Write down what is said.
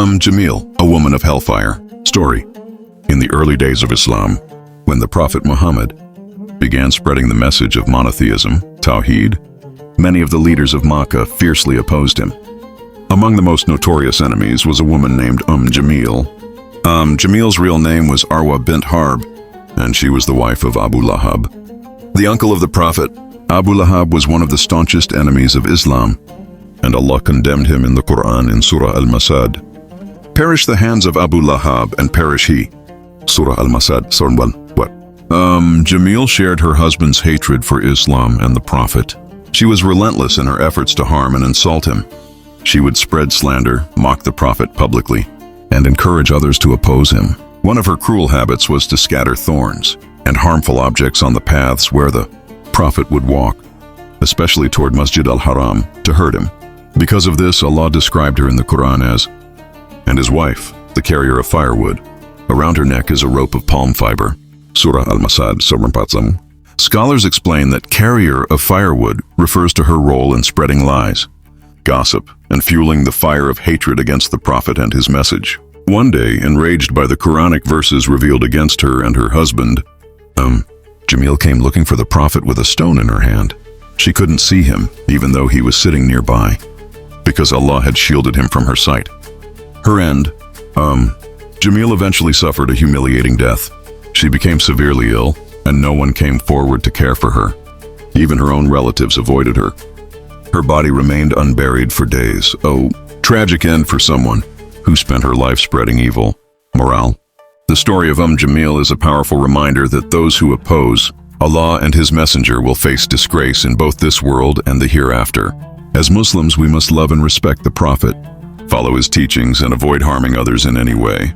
Jameel, a woman of Hellfire. Story. In the early days of Islam, when the Prophet Muhammad began spreading the message of monotheism, Tawheed, many of the leaders of Makkah fiercely opposed him. Among the most notorious enemies was a woman named Jameel. Jameel's real name was Arwa bint Harb, and she was the wife of Abu Lahab. The uncle of the Prophet, Abu Lahab, was one of the staunchest enemies of Islam, and Allah condemned him in the Qur'an in Surah Al-Masad. Perish the hands of Abu Lahab and perish he. Surah Al-Masad, Surah 1. What? Jameel shared her husband's hatred for Islam and the Prophet. She was relentless in her efforts to harm and insult him. She would spread slander, mock the Prophet publicly, and encourage others to oppose him. One of her cruel habits was to scatter thorns and harmful objects on the paths where the Prophet would walk, especially toward Masjid al-Haram, to hurt him. Because of this, Allah described her in the Qur'an as, and his wife, the carrier of firewood. Around her neck is a rope of palm fiber. Surah Al-Masad, Surah Al-Masad. Scholars explain that carrier of firewood refers to her role in spreading lies, gossip, and fueling the fire of hatred against the Prophet and his message. One day, enraged by the Quranic verses revealed against her and her husband, Jameel came looking for the Prophet with a stone in her hand. She couldn't see him, even though he was sitting nearby, because Allah had shielded him from her sight. Her end, Jameel eventually suffered a humiliating death. She became severely ill, and no one came forward to care for her. Even her own relatives avoided her. Her body remained unburied for days. Oh, tragic end for someone who spent her life spreading evil. Morale. The story of Jameel is a powerful reminder that those who oppose Allah and His Messenger will face disgrace in both this world and the hereafter. As Muslims, we must love and respect the Prophet, follow his teachings, and avoid harming others in any way.